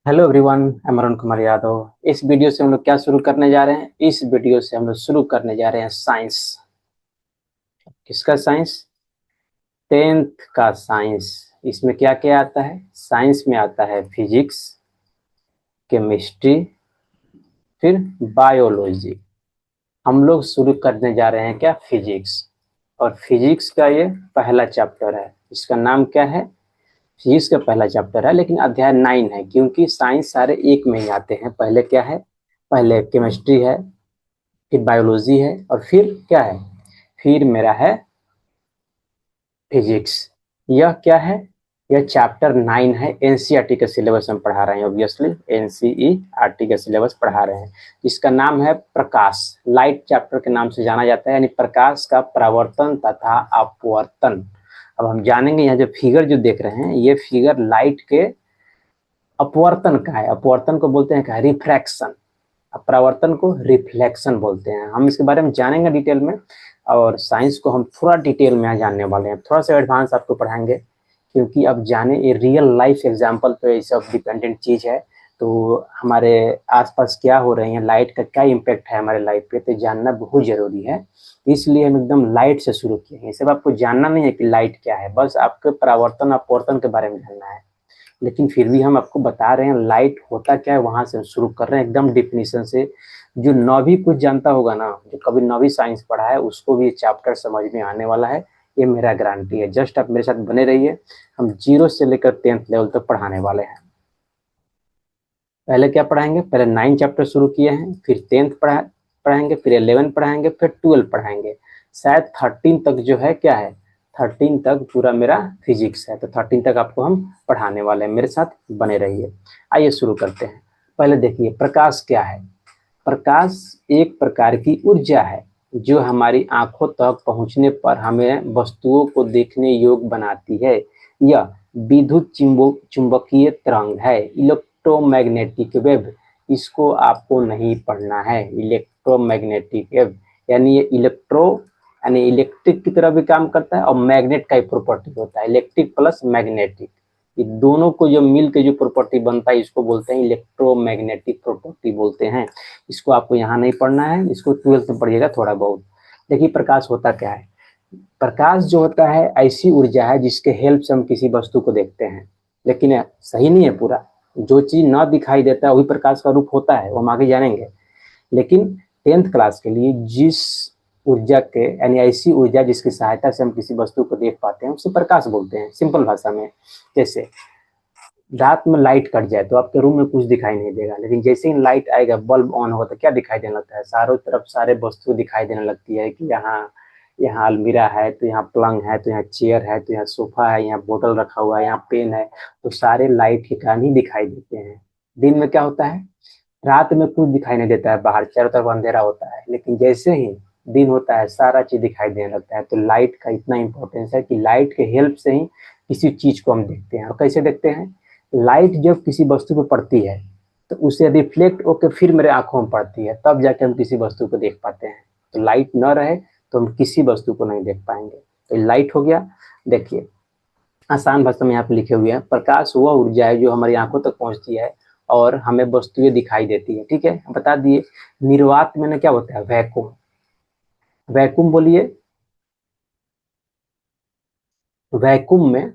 Hello everyone, मैं अरुण कुमार यादव। इस video से हम लोग क्या शुरू करने जा रहे हैं? इस वीडियो से हम लोग शुरू करने जा रहे हैं साइंस। किसका साइंस? टेंथ का साइंस। इसमें क्या क्या आता है? साइंस में आता है फिजिक्स, केमिस्ट्री, फिर बायोलॉजी। हम लोग शुरू करने जा रहे हैं क्या? फिजिक्स। और फिजिक्स का ये पहला चैप्टर है। इसका नाम क्या है? फिजिक्स का पहला चैप्टर है, लेकिन अध्याय 9 है, क्योंकि साइंस सारे एक में ही आते हैं। पहले क्या है? पहले केमिस्ट्री है, फिर बायोलॉजी है, और फिर क्या है? फिर मेरा है फिजिक्स। यह क्या है? यह चैप्टर 9 है। एनसीईआरटी के सिलेबस में पढ़ा रहे हैं, ऑब्वियसली एनसीईआरटी का सिलेबस पढ़ा रहे हैं। इसका नाम है प्रकाश। लाइट चैप्टर के नाम से जाना जाता है, यानी प्रकाश का परावर्तन तथा अपवर्तन। अब हम जानेंगे, यहाँ जो फिगर जो देख रहे हैं, ये फिगर लाइट के अपवर्तन का है। अपवर्तन को बोलते हैं क्या? रिफ्रैक्शन। परावर्तन को रिफ्लेक्शन बोलते हैं। हम इसके बारे में जानेंगे डिटेल में, और साइंस को हम थोड़ा डिटेल में यहाँ जानने वाले हैं। थोड़ा सा एडवांस आपको पढ़ाएंगे, क्योंकि अब जाने ये रियल लाइफ एग्जांपल पे ये सब डिपेंडेंट चीज है। तो हमारे आसपास क्या हो रही है, लाइट का क्या इम्पैक्ट है हमारे लाइफ पे, तो जानना बहुत जरूरी है। इसलिए हम एकदम लाइट से शुरू किए हैं। ये सब आपको जानना नहीं है कि लाइट क्या है, बस आपको परावर्तन अपवर्तन के बारे में जानना है। लेकिन फिर भी हम आपको बता रहे हैं लाइट होता क्या है, वहां से शुरू कर रहे हैं एकदम डिफिनीशन से। जो नौवीं कुछ जानता होगा ना, जो कभी नौवीं साइंस पढ़ा है, उसको भी ये चैप्टर समझ में आने वाला है। ये मेरा गारंटी है। जस्ट आप मेरे साथ बने रहिए। हम 0 से लेकर 10th लेवल तक पढ़ाने वाले हैं। पहले क्या पढ़ाएंगे? पहले 9 चैप्टर शुरू किए हैं, फिर 10th पढ़ाएंगे, फिर 11 पढ़ाएंगे, फिर 12 पढ़ाएंगे। शायद 13 तक जो है क्या है, 13 तक पूरा मेरा फिजिक्स है। तो 13 तक आपको हम पढ़ाने वाले हैं, मेरे साथ बने रहिए। आइए शुरू करते हैं। पहले देखिए प्रकाश क्या है। प्रकाश एक प्रकार की ऊर्जा है, जो हमारी आंखों तक पहुंचने पर हमें वस्तुओं को देखने योग्य बनाती है। यह विद्युत चुंबकीय तरंग है, इलेक्ट्रोमैग्नेटिक वेव। इसको आपको नहीं पढ़ना है, इलेक्ट्रोमैग्नेटिक वेव। यानी ये इलेक्ट्रो यानी इलेक्ट्रिक की तरह भी काम करता है, और मैग्नेट का ही प्रॉपर्टी होता है, इलेक्ट्रिक प्लस मैग्नेटिक। ये दोनों को जो मिल के जो प्रॉपर्टी बनता है, इसको बोलते हैं इलेक्ट्रोमैग्नेटिक प्रॉपर्टी बोलते हैं। इसको आपको यहाँ नहीं पढ़ना है, इसको 12th में पढ़िएगा थोड़ा बहुत। देखिए प्रकाश होता क्या है। प्रकाश जो होता है ऐसी ऊर्जा है जिसके हेल्प से हम किसी वस्तु को देखते हैं। लेकिन सही नहीं है पूरा। जो चीज ना दिखाई देता है वही प्रकाश का रूप होता है, वो हम आगे जानेंगे। लेकिन 10th क्लास के लिए जिस ऊर्जा के यानी ऐसी ऊर्जा जिसकी सहायता से हम किसी वस्तु को देख पाते हैं, उसे प्रकाश बोलते हैं, सिंपल भाषा में। जैसे रात में लाइट कट जाए तो आपके रूम में कुछ दिखाई नहीं देगा, लेकिन जैसे ही लाइट आएगा, बल्ब ऑन होगा, तो क्या दिखाई देने लगता है? चारों तरफ सारे वस्तु दिखाई देने लगती है कि यहाँ यहाँ अलमीरा है, तो यहाँ पलंग है, तो यहाँ चेयर है, तो यहाँ सोफा है, यहाँ बोतल रखा हुआ है, यहाँ पेन है। तो सारे लाइट के कारण ही दिखाई देते हैं। दिन में क्या होता है? रात में कुछ दिखाई नहीं देता है, बाहर चारों तरफ अंधेरा होता है, लेकिन जैसे ही दिन होता है सारा चीज दिखाई देने लगता है। तो लाइट का इतना इंपॉर्टेंस है कि लाइट के हेल्प से ही किसी चीज को हम देखते हैं। और कैसे देखते हैं? लाइट जब किसी वस्तु पर पड़ती है, तो उसे रिफ्लेक्ट होकर फिर मेरे आंखों में पड़ती है, तब जाके हम किसी वस्तु को देख पाते हैं। तो लाइट न रहे तो हम किसी वस्तु को नहीं देख पाएंगे। तो लाइट हो गया। देखिए आसान भाषा में यहाँ पे लिखे हुए हैं, प्रकाश वह ऊर्जा है जो हमारी आंखों तक पहुंचती है और हमें वस्तुएं दिखाई देती है। ठीक है, बता दिए। निर्वात में क्या होता है? वैक्यूम। वैक्यूम बोलिए। वैक्यूम में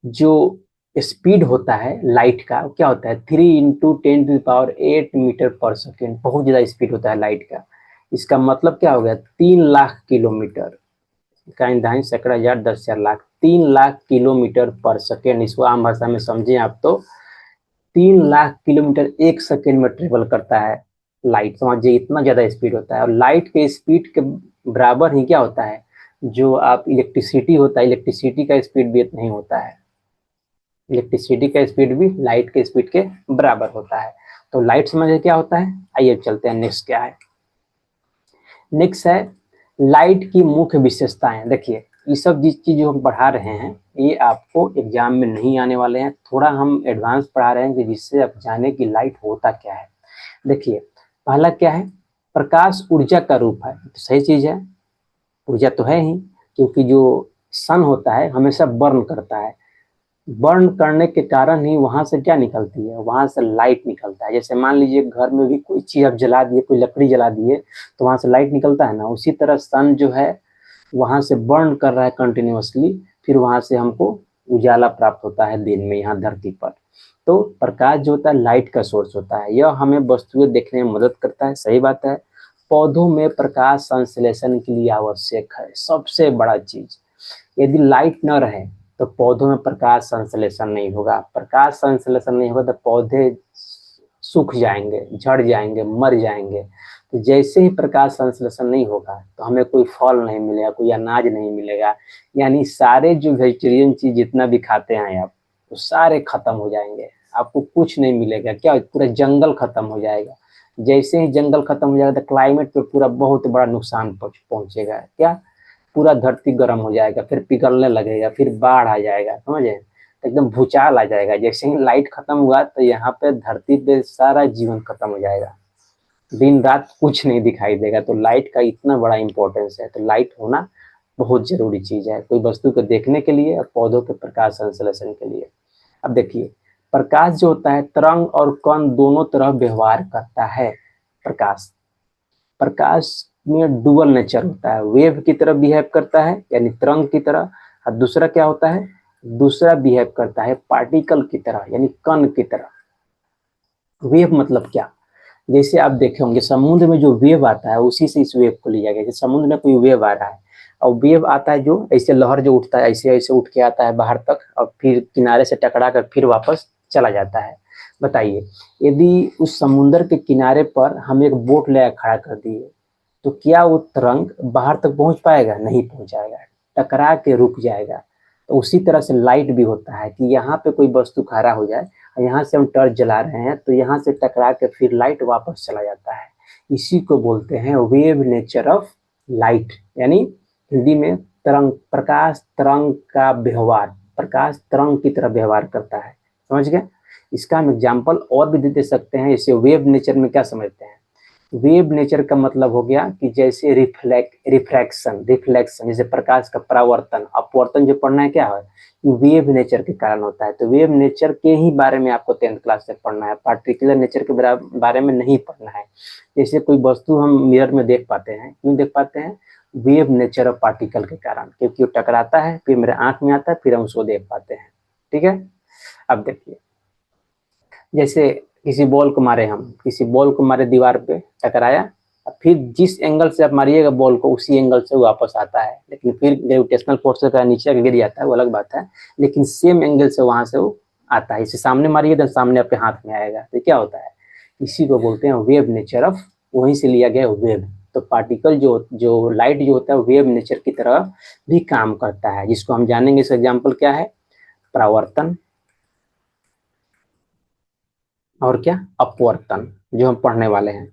जो स्पीड होता है लाइट का, क्या होता है? 3 × 10⁸ बहुत ज्यादा स्पीड होता है लाइट का। इसका मतलब क्या हो गया? 3 लाख किलोमीटर। का दाइन सैकड़ा हजार 10,000 लाख, 3 लाख किलोमीटर पर सेकेंड। इसको आम भाषा में समझें आप तो 3 लाख किलोमीटर एक सेकेंड में ट्रेवल करता है लाइट। समझिए इतना ज्यादा स्पीड होता है। और लाइट के स्पीड के बराबर ही क्या होता है? जो आप इलेक्ट्रिसिटी होता है, इलेक्ट्रिसिटी का स्पीड भी इतना ही होता है। इलेक्ट्रिसिटी का स्पीड भी लाइट के स्पीड के बराबर होता है। तो लाइट समझिए क्या होता है। आइए चलते हैं, नेक्स्ट क्या है। नेक्स्ट है लाइट की मुख्य विशेषताएं। देखिए ये सब जिस चीज जो हम पढ़ा रहे हैं, ये आपको एग्जाम में नहीं आने वाले हैं। थोड़ा हम एडवांस पढ़ा रहे हैं कि जिससे आप जाने कि लाइट होता क्या है। देखिए पहला क्या है? प्रकाश ऊर्जा का रूप है। तो सही चीज है, ऊर्जा तो है ही, क्योंकि जो सन होता है हमेशा बर्न करता है। बर्न करने के कारण ही वहां से क्या निकलती है, वहां से लाइट निकलता है। जैसे मान लीजिए घर में भी कोई चीज आप जला दिए, कोई लकड़ी जला दिए तो वहां से लाइट निकलता है ना, उसी तरह सन जो है वहां से बर्न कर रहा है कंटिन्यूअसली, फिर वहां से हमको उजाला प्राप्त होता है दिन में यहाँ धरती पर। तो प्रकाश जो होता है लाइट का सोर्स होता है, यह हमें वस्तुएं देखने में मदद करता है, सही बात है। पौधों में प्रकाश संश्लेषण के लिए आवश्यक है, सबसे बड़ा चीज। यदि लाइट न रहे तो पौधों में प्रकाश संश्लेषण नहीं होगा, प्रकाश संश्लेषण नहीं होगा तो पौधे सूख जाएंगे, झड़ जाएंगे, मर जाएंगे। तो जैसे ही प्रकाश संश्लेषण नहीं होगा तो हमें कोई फल नहीं मिलेगा, कोई अनाज नहीं मिलेगा, यानी सारे जो वेजिटेरियन चीज जितना भी खाते हैं आप, तो सारे खत्म हो जाएंगे, आपको कुछ नहीं मिलेगा। क्या, पूरा जंगल खत्म हो जाएगा। जैसे ही जंगल खत्म हो जाएगा तो क्लाइमेट पे पूरा बहुत बड़ा नुकसान पहुंचेगा। क्या, पूरा धरती गर्म हो जाएगा, फिर पिघलने लगेगा, फिर बाढ़ आ जाएगा, समझे, तो एकदम भूचाल आ जाएगा। जैसे ही लाइट खत्म हुआ तो यहाँ पे धरती पे सारा जीवन खत्म हो जाएगा, दिन रात कुछ नहीं दिखाई देगा। तो लाइट का इतना बड़ा इंपॉर्टेंस है, तो लाइट होना बहुत जरूरी चीज है कोई वस्तु को देखने के लिए और पौधों के प्रकाश संश्लेषण के लिए। अब देखिए, प्रकाश जो होता है तरंग और कण दोनों तरह व्यवहार करता है। प्रकाश प्रकाश में डुअल नेचर होता है, वेव की तरह बिहेव करता है यानी तरंग की तरह, और दूसरा क्या होता है, दूसरा बिहेव करता है पार्टिकल की तरह यानी कण की तरह। वेव मतलब क्या, जैसे आप देखे होंगे समुद्र में जो वेव आता है उसी से इस वेव को लिया गया। जैसे समुद्र में कोई वेव आ रहा है और वेव आता है जो ऐसे लहर जो उठता है ऐसे ऐसे उठ के आता है बाहर तक और फिर किनारे से टकरा कर फिर वापस चला जाता है। बताइए, यदि उस समुद्र के किनारे पर हम एक बोट ले खड़ा कर दिए तो क्या वो तरंग बाहर तक पहुंच पाएगा, नहीं पहुंच जाएगा, टकरा के रुक जाएगा। तो उसी तरह से लाइट भी होता है कि यहाँ पे कोई वस्तु खड़ा हो जाए, यहाँ से हम टॉर्च जला रहे हैं तो यहाँ से टकरा के फिर लाइट वापस चला जाता है। इसी को बोलते हैं वेव नेचर ऑफ लाइट, यानी हिंदी में तरंग, प्रकाश तरंग का व्यवहार, प्रकाश तरंग की तरह व्यवहार करता है। समझ गए। इसका हम एग्जाम्पल और भी दे सकते हैं। इसे वेव नेचर में क्या समझते हैं, वेव नेचर का मतलब हो गया कि जैसे रिफ्लेक्शन जैसे प्रकाश का परावर्तन अपवर्तन जो पढ़ना है क्या है, वेव नेचर के कारण होता है। तो वेव नेचर के ही बारे में आपको 10th क्लास से पढ़ना है, पार्टिकुलर नेचर के बारे में नहीं पढ़ना है। जैसे कोई वस्तु हम मिरर में देख पाते हैं, क्यों देख पाते हैं, वेव नेचर ऑफ पार्टिकल के कारण, क्योंकि वो टकराता है फिर मेरे आंख में आता है फिर हम उसको देख पाते हैं। ठीक है। अब देखिए, जैसे किसी बॉल को मारे, हम किसी बॉल को मारे दीवार पे टकराया, फिर जिस एंगल से आप मारिएगा बॉल को उसी एंगल से वापस आता है, लेकिन फिर ग्रेविटेशनल फोर्स से नीचे गिर जाता है वो अलग बात है, लेकिन सेम एंगल से वहां से वो आता है। इसे सामने मारिए तो सामने आपके हाथ में आएगा। तो क्या होता है, इसी को बोलते हैं वेव नेचर ऑफ, वहीं से लिया गया वेव। तो पार्टिकल जो जो लाइट जो होता है वेव नेचर की तरह भी काम करता है, जिसको हम जानेंगे। इसका एग्जाम्पल क्या है, परावर्तन और क्या, अपवर्तन, जो हम पढ़ने वाले हैं।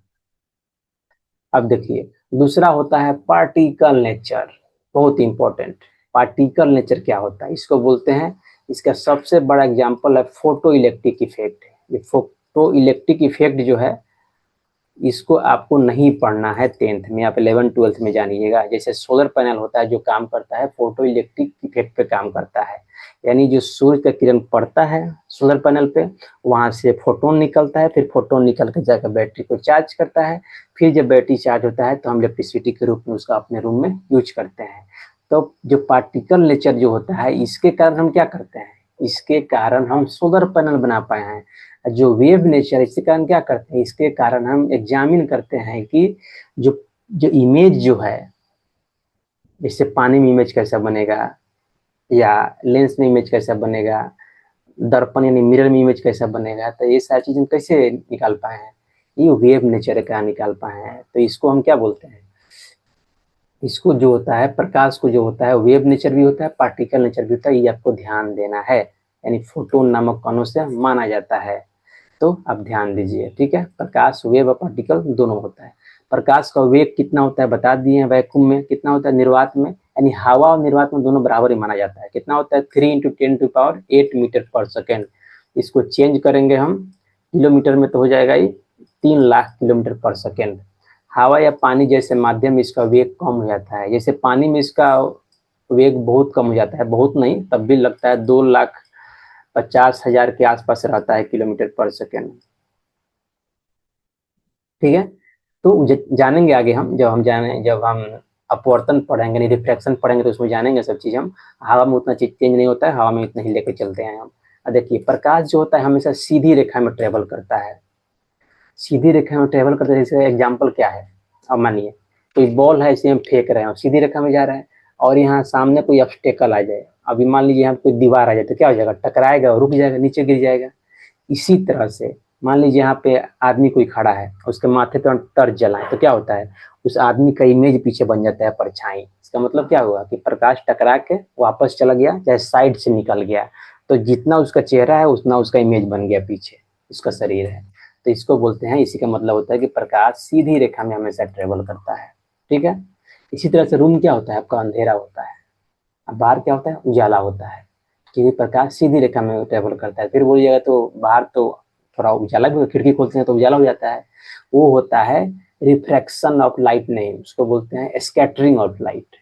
अब देखिए, दूसरा होता है पार्टिकल नेचर, बहुत इंपॉर्टेंट। पार्टिकल नेचर क्या होता है, इसको बोलते हैं, इसका सबसे बड़ा एग्जांपल है फोटो इलेक्ट्रिक इफेक्ट। ये फोटो इलेक्ट्रिक इफेक्ट जो है इसको आपको नहीं पढ़ना है 10th में, आप 11th-12th में जानिएगा। जैसे सोलर पैनल होता है जो काम करता है फोटो इलेक्ट्रिक इफेक्ट पे काम करता है, यानी जो सूर्य का किरण पड़ता है सोलर पैनल पे, वहां से फोटोन निकलता है, फिर फोटोन निकल के जाकर बैटरी को चार्ज करता है, फिर जब बैटरी चार्ज होता है तो हम इलेक्ट्रिसिटी के रूप में उसका अपने रूम में यूज करते हैं। तो जो पार्टिकल नेचर जो होता है इसके कारण हम क्या करते हैं, इसके कारण हम सोलर पैनल बना पाए हैं। जो वेव नेचर है इसके कारण क्या करते हैं, इसके कारण हम एग्जामिन करते हैं कि जो जो इमेज जो है, जैसे पानी में इमेज कैसा बनेगा, या लेंस में इमेज कैसा बनेगा, दर्पण यानी मिरर में इमेज कैसा बनेगा, तो ये सारी चीजें हम कैसे निकाल पाए हैं, ये वेव नेचर का निकाल पाए हैं। तो इसको हम क्या बोलते हैं, इसको जो होता है प्रकाश को जो होता है वेव नेचर भी होता है पार्टिकल नेचर भी होता है, ये आपको ध्यान देना है। यानी फोटोन नामक कणों से माना जाता है, तो आप ध्यान दीजिए। ठीक है, प्रकाश वेव और पार्टिकल दोनों होता है। प्रकाश का वेग कितना होता है बता दिए हैं, वैक्यूम में कितना होता है, निर्वात में, यानी हवा और निर्वात में दोनों बराबर ही माना जाता है। कितना होता है, 3 × 10⁸ मीटर पर सेकेंड। इसको चेंज करेंगे हम किलोमीटर में तो हो जाएगा ये 3 लाख किलोमीटर पर सेकेंड। हवा या पानी जैसे माध्यम इसका वेग कम हो जाता है, जैसे पानी में इसका वेग बहुत कम हो जाता है, बहुत नहीं तब भी लगता है 2 लाख 50,000 के आसपास रहता है किलोमीटर पर सेकेंड। ठीक है, तो जानेंगे आगे हम, जब हम अपवर्तन पढ़ेंगे, नहीं रिफ्रैक्शन पढ़ेंगे, तो उसमें जानेंगे सब चीज हम। हवा में उतना चीज चेंज नहीं होता है, हवा में इतना ही लेके चलते हैं हम। अब देखिए, प्रकाश जो होता है हमेशा सीधी रेखा में ट्रेवल करता है, सीधी रेखा में ट्रेवल करते हैं। इसका एग्जाम्पल क्या है, अब मानिए कोई बॉल है, इसे हम फेंक रहे हैं और सीधी रेखा में जा रहा है, और यहाँ सामने कोई ऑब्स्टेकल आ जाए, अभी मान लीजिए यहाँ कोई दीवार आ जाए, तो क्या हो जाएगा, टकराएगा और रुक जाएगा, नीचे गिर जाएगा। इसी तरह से मान लीजिए यहाँ पे आदमी कोई खड़ा है, उसके माथे पर टर्च जलाए, तो क्या होता है, उस आदमी का इमेज पीछे बन जाता है, परछाई। इसका मतलब क्या हुआ कि प्रकाश टकरा के वापस चला गया, चाहे साइड से निकल गया, तो जितना उसका चेहरा है उतना उसका इमेज बन गया पीछे, उसका शरीर है। तो इसको बोलते हैं, इसी का मतलब होता है कि प्रकाश सीधी रेखा में हमेशा ट्रेवल करता है। ठीक है, इसी तरह से रूम क्या होता है आपका, अंधेरा होता है, अब बाहर क्या होता है, उजाला होता है, क्योंकि प्रकाश सीधी रेखा में ट्रेवल करता है। फिर बोलिएगा तो बाहर तो थोड़ा उजाला भी, खिड़की खोलते हैं तो उजाला हो जाता है, वो होता है रिफ्रैक्शन ऑफ लाइट, नहीं उसको बोलते हैं scattering of light.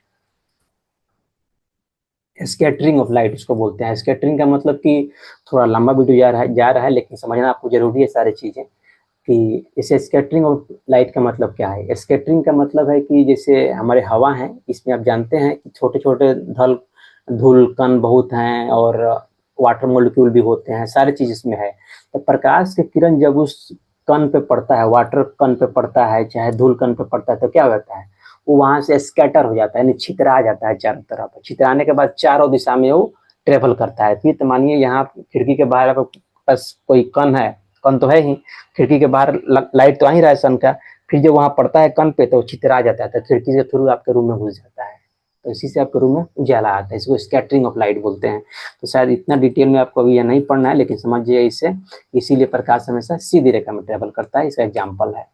Scattering of light उसको बोलते हैं। स्कैटरिंग का मतलब कि थोड़ा लंबा वीडियो जा रहा है, लेकिन समझना आपको जरूरी है सारी चीजें, कि जैसे स्कैटरिंग ऑफ लाइट का मतलब क्या है। स्कैटरिंग का मतलब है कि जैसे हमारे हवा है, इसमें आप जानते हैं कि छोटे छोटे धूल कण बहुत हैं, और वाटर मोलिक्यूल भी होते हैं, सारी चीज इसमें है। तो प्रकाश की किरण जब उस कण पे पड़ता है, वाटर कण पे पड़ता है, चाहे धूल कण पे पड़ता है, तो क्या होता है, वो वहां से स्कैटर हो जाता है, यानी छितरा जाता है चारों तरफ। छितराने के बाद चारों दिशा में वो ट्रेवल करता है। फिर तो मानिए यहाँ खिड़की के बाहर आपके पास कोई कण है, कण तो है ही, खिड़की के बाहर लाइट तो आ ही रहा है सन का, फिर जब वहां पड़ता है कण पे तो छितरा जाता है, तो खिड़की के थ्रू आपके रूम में घुस जाता है, तो इसी से आपके रूम में उजाला आता है। इसको स्कैटरिंग ऑफ लाइट बोलते हैं। तो शायद इतना डिटेल में आपको अभी यह नहीं पढ़ना है, लेकिन समझिए इसे, इसीलिए प्रकाश हमेशा सीधी रेखा में ट्रेवल करता है, इसका एग्जाम्पल है।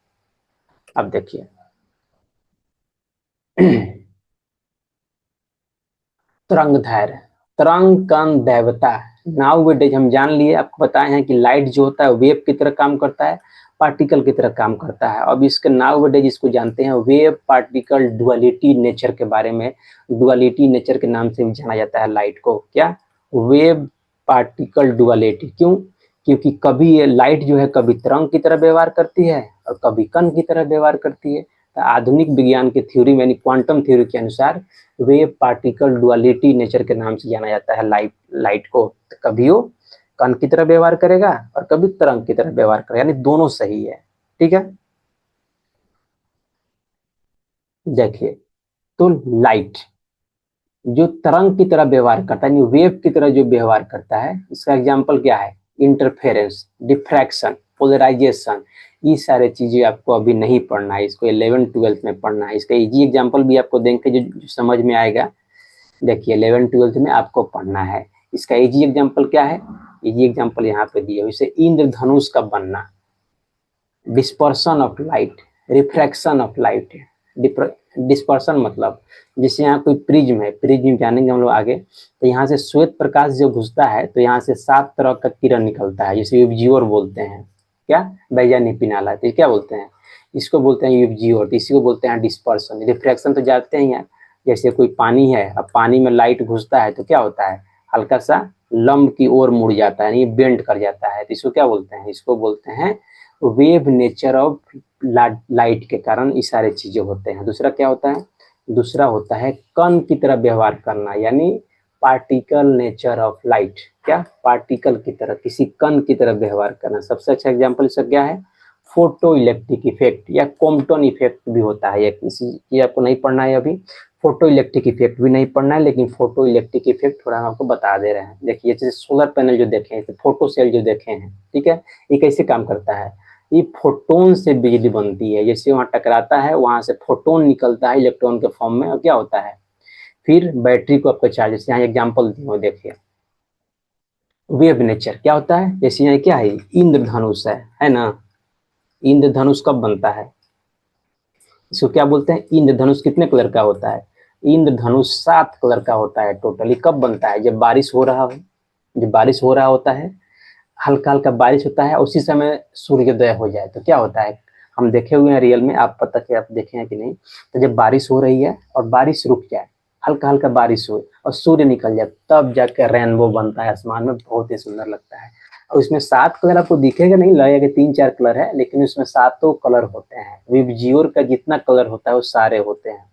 अब देखिए तरंग दैर्घ्य, तरंग कण दैवता। नाउ वेटेज हम जान लिए, आपको बताए हैं कि लाइट जो होता है वेव की तरह काम करता है, पार्टिकल की तरह काम करता है। अब इसके नाउ वेटेज इसको जानते हैं, वेव पार्टिकल डुअलिटी नेचर के बारे में। डुअलिटी नेचर के नाम से भी जाना जाता है लाइट को, क्या, वेव पार्टिकल डुअलिटी। क्यों, क्योंकि कभी ये लाइट जो है कभी तरंग की तरह व्यवहार करती है और कभी कण की तरह व्यवहार करती है। तो आधुनिक विज्ञान की थ्योरी में, यानी क्वांटम थ्योरी के अनुसार, वेव पार्टिकल डुअलिटी नेचर के नाम से जाना जाता है लाइट को। तो कभी वो कण की तरह व्यवहार करेगा और कभी तरंग की तरह व्यवहार करेगा, यानी दोनों सही है। ठीक है, देखिए, तो लाइट जो तरंग की तरह व्यवहार करता है, यानी वेव की तरह जो व्यवहार करता है, इसका एग्जाम्पल क्या है, इंटरफेरेंस, डिफ्रैक्शन, पोलराइजेशन। ये सारे चीजें आपको अभी नहीं पढ़ना है, इसको 11th-12th में पढ़ना है। इसका इजी एग्जाम्पल भी आपको देंगे जो समझ में आएगा। देखिए 11th-12th में आपको पढ़ना है। इसका इजी एग्जाम्पल क्या है, इजी एग्जाम्पल यहाँ पे दिए, जैसे इंद्रधनुष का बनना, dispersion of light, refraction of light. Dispersion मतलब जैसे यहाँ कोई प्रिज्म है, प्रिज्म जानेंगे हम लोग आगे, तो यहाँ से श्वेत प्रकाश जो घुसता है तो यहाँ से 7 तरह का किरण निकलता है, जिसे यूबजीओर बोलते हैं। क्या, बैजानिपिनाला, तो क्या बोलते हैं, इसको बोलते हैं यूबजीओर। तो इसी को बोलते हैं डिस्पर्सन। रिफ्रैक्शन तो जानते हैं यार, जैसे कोई पानी है, अब पानी में लाइट घुसता है तो क्या होता है, हल्का सा लंब की ओर मुड़ जाता है, ये बेंड कर जाता है, तो इसको क्या बोलते हैं, इसको बोलते हैं वेव नेचर ऑफ लाइट के कारण ये सारे चीजें होते हैं। दूसरा क्या होता है, दूसरा होता है कण की तरह व्यवहार करना, यानी पार्टिकल नेचर ऑफ लाइट। क्या, पार्टिकल की तरह, किसी कण की तरह व्यवहार करना। सबसे अच्छा एग्जांपल इसका क्या है, फोटो इलेक्ट्रिक इफेक्ट या कॉम्पटन इफेक्ट भी होता है। ये आपको नहीं पढ़ना है अभी, फोटो इलेक्ट्रिक इफेक्ट भी नहीं पढ़ना है, लेकिन फोटो इलेक्ट्रिक इफेक्ट थोड़ा हम आपको बता दे रहे हैं। देखिए जैसे सोलर पैनल जो देखे हैं, फोटो सेल जो देखे हैं, ठीक है, ये कैसे काम करता है, ये फोटोन से बिजली बनती है। जैसे वहां टकराता है, वहां से फोटोन निकलता है इलेक्ट्रॉन के फॉर्म में, और क्या होता है, फिर बैटरी को आपको चार्ज, जैसे यहाँ एग्जाम्पल दिए हो, देखिए वेव नेचर क्या होता है, जैसे यहाँ क्या है, इंद्रधनुष है ना। इंद्रधनुष कब बनता है, इसको क्या बोलते हैं, इंद्रधनुष कितने कलर का होता है, इंद्रधनुष 7 कलर का होता है टोटली। कब बनता है, जब बारिश हो रहा हो, जब बारिश हो रहा होता है, हल्का हल्का बारिश होता है, उसी समय सूर्योदय हो जाए तो क्या होता है, हम देखे हुए हैं रियल में, आप पता कि आप देखे हैं कि नहीं, तो जब बारिश हो रही है और बारिश रुक जाए, हल्का हल्का बारिश हो और सूर्य निकल जाए, तब जाकर रेनबो बनता है आसमान में, बहुत ही सुंदर लगता है। और उसमें 7 कलर आपको दिखेगा नहीं, लगेगा कि 3-4 कलर है, लेकिन उसमें 7 कलर होते हैं। विबजियोर का जितना कलर होता है वो सारे होते हैं।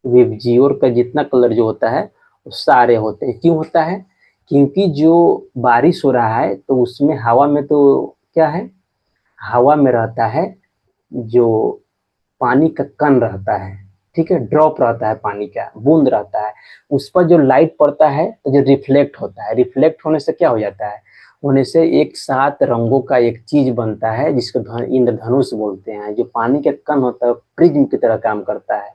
विबजियोर का जितना कलर जो होता है वो सारे होते हैं। क्यों होता है? क्योंकि जो बारिश हो रहा है तो उसमें हवा में तो क्या है, हवा में रहता है जो पानी का कण रहता है, ठीक है, ड्रॉप रहता है, पानी का बूंद रहता है। उस पर जो लाइट पड़ता है तो जो रिफ्लेक्ट होता है, रिफ्लेक्ट होने से क्या हो जाता है, होने से एक साथ रंगों का एक चीज बनता है जिसको इंद्रधनुष बोलते हैं। जो पानी का कण होता है प्रिज्म की तरह काम करता है।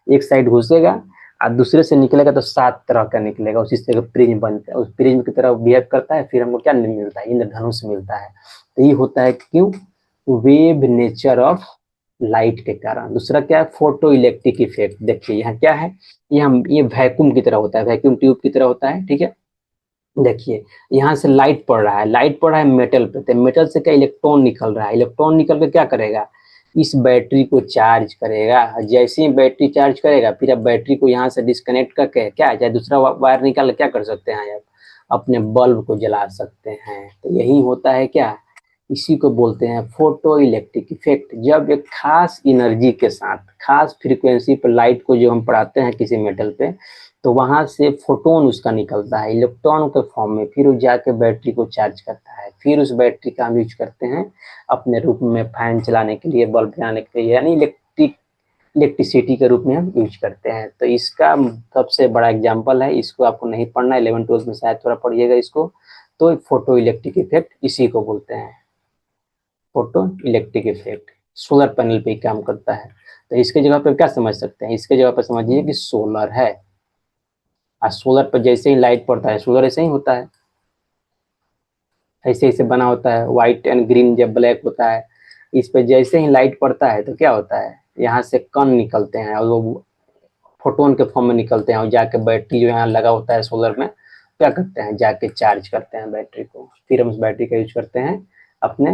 एक साइड घुसेगा और दूसरे से निकलेगा तो 7 तरह का निकलेगा, उसी से प्रिज्म बनता है, उस प्रिज्म की तरह बिहेव करता है, फिर हमको क्या मिलता है, इंद्रधनुष मिलता है। तो ये होता है क्यों, वेव नेचर ऑफ लाइट के कारण। दूसरा क्या है, फोटो इलेक्ट्रिक इफेक्ट। देखिए यहाँ क्या है, ये वैक्यूम की तरह होता है, वैक्यूम ट्यूब की तरह होता है, ठीक है। देखिए यहाँ से लाइट पड़ रहा है, लाइट पड़ रहा है मेटल पे, तो मेटल से क्या इलेक्ट्रॉन निकल रहा है, इलेक्ट्रॉन निकल के क्या करेगा, इस बैटरी को चार्ज करेगा। जैसे ही बैटरी चार्ज करेगा फिर आप बैटरी को यहाँ से डिस्कनेक्ट करके क्या चाहे दूसरा वायर निकाल क्या कर सकते हैं आप, अपने बल्ब को जला सकते हैं। तो यही होता है क्या, इसी को बोलते हैं फोटो इलेक्ट्रिक इफेक्ट। जब एक खास एनर्जी के साथ खास फ्रीक्वेंसी पर लाइट को जो हम पढ़ाते हैं किसी मेटल पे, तो वहां से फोटोन उसका निकलता है इलेक्ट्रॉन के फॉर्म में, फिर वो जाके बैटरी को चार्ज करता है, फिर उस बैटरी का हम यूज करते हैं अपने रूप में फैन चलाने के लिए, बल्ब जलाने के लिए, यानी इलेक्ट्रिसिटी के रूप में हम यूज करते हैं। तो इसका सबसे बड़ा एग्जाम्पल है, इसको आपको नहीं पढ़ना, 11-12 में शायद थोड़ा पढ़िएगा इसको। तो फोटो इलेक्ट्रिक इफेक्ट इसी को बोलते हैं, photo electric effect. Solar panel पे काम करता है। तो इसके जगह पे क्या समझ सकते हैं, इसके जगह पर समझिए कि सोलर है, और सोलर पर जैसे ही लाइट पड़ता है, सोलर ऐसे ही होता है, ऐसे ऐसे बना होता है, व्हाइट एंड ग्रीन जब ब्लैक होता है, इस पे जैसे ही लाइट पड़ता है तो क्या होता है, यहाँ से कण निकलते हैं और वो फोटोन के फॉर्म में निकलते हैं, और जाके बैटरी जो यहाँ लगा होता है सोलर में क्या करते हैं, जाके चार्ज करते हैं बैटरी को, फिर हम उस बैटरी का यूज करते हैं अपने